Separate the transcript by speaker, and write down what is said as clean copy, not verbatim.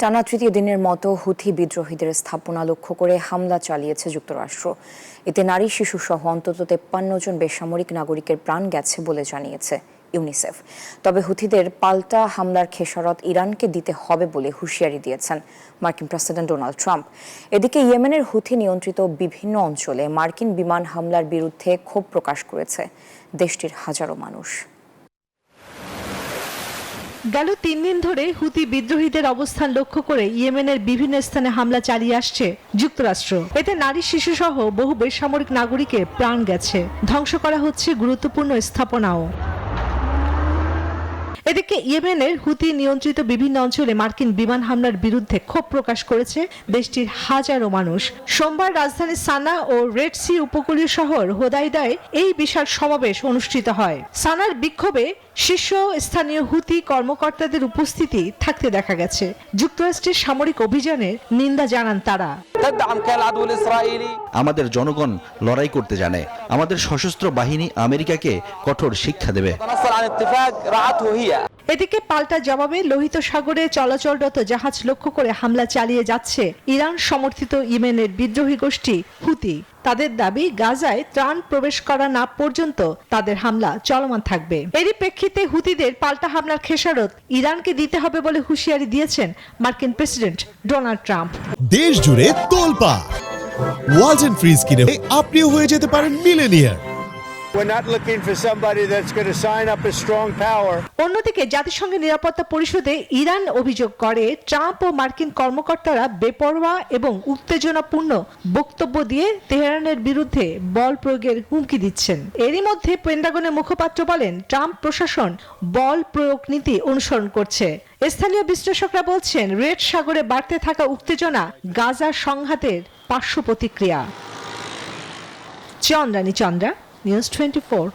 Speaker 1: টানা তৃতীয় দিনের মতো হুথি বিদ্রোহীদের স্থাপনা লক্ষ্য করে হামলা চালিয়েছে যুক্তরাষ্ট্র। এতে নারী শিশুসহ অন্তত 53 জন বেসামরিক নাগরিকের প্রাণ গেছে বলে জানিয়েছে ইউনিসেফ। তবে হুথিদের পাল্টা হামলার খেসারত ইরানকে দিতে হবে বলে হুঁশিয়ারি দিয়েছেন মার্কিন প্রেসিডেন্ট ডোনাল্ড ট্রাম্প। এদিকে ইয়েমেনের হুথি নিয়ন্ত্রিত বিভিন্ন অঞ্চলে মার্কিন বিমান হামলার বিরুদ্ধে ক্ষোভ প্রকাশ করেছে দেশটির হাজারো মানুষ।
Speaker 2: গেল 3 দিন ধরে হুথি বিদ্রোহীদের অবস্থান লক্ষ্য করে ইয়েমেনের বিভিন্ন স্থানে হামলা চালিয়ে আসছে যুক্তরাষ্ট্র। এতে নারী শিশু সহ বহু বেসামরিক নাগরিকের প্রাণ গেছে, ধ্বংস করা হচ্ছে গুরুত্বপূর্ণ স্থাপনাও। এদিকে ইয়েমেনের হুথি নিয়ন্ত্রিত বিভিন্ন অঞ্চলে মার্কিন বিমান হামলার বিরুদ্ধে ক্ষোভ প্রকাশ করেছে দেশটির হাজারো মানুষ। সোমবার রাজধানী সানা ও রেড সি উপকূলীয় শহর হোদাইদায় এই বিশাল সমাবেশ অনুষ্ঠিত হয়। সানার বিক্ষোভে শীর্ষ স্থানীয় হুথি কর্মকর্তাদের উপস্থিতি থাকতে দেখা গেছে। যুক্তরাষ্ট্রের সামরিক অভিযানের নিন্দা জানান তারা।
Speaker 3: আমাদের জনগণ লড়াই করতে জানে, আমাদের সশস্ত্র বাহিনী আমেরিকাকে কঠোর শিক্ষা দেবে।
Speaker 2: এদিকে পাল্টা জবাবে লোহিত সাগরে চলাচলরত জাহাজ লক্ষ্য করে হামলা চালিয়ে যাচ্ছে ইরান সমর্থিত ইয়েমেনের বিদ্রোহী গোষ্ঠী হুথি। তাদের দাবি, গাজায় ত্রাণ প্রবেশ করা না পর্যন্ত তাদের হামলা চলমান থাকবে। এরই প্রেক্ষিতে হুথিদের পাল্টা হামলার খেসারত ইরানকে দিতে হবে বলে হুঁশিয়ারি দিয়েছেন মার্কিন প্রেসিডেন্ট ডোনাল্ড ট্রাম্প।
Speaker 4: দেশ জুড়ে তোলপাড় ওয়ালটন ফ্রিজ কিনে আপনিও হয়ে যেতে পারেন মিলেনিয়ার।
Speaker 2: অন্যদিকে জাতিসংঘের নিরাপত্তা পরিষদে ইরান অভিযোগ করে ট্রাম্প ও মার্কিন কর্মকর্তারা বেপরোয়া এবং উত্তেজনাপূর্ণ বক্তব্য দিয়ে তেহরানের বিরুদ্ধে বল প্রয়োগের হুমকি দিচ্ছেন। এরই মধ্যে পেন্টাগনের মুখপাত্র বলেন, ট্রাম্প প্রশাসন বল প্রয়োগ নীতি অনুসরণ করছে। স্থানীয় বিশ্লেষকরা বলছেন, রেড সাগরে বাড়তে থাকা উত্তেজনা গাজা সংঘাতের পার্শ্ব প্রতিক্রিয়া। চন্দ্রানী চন্দ্রা, News 24।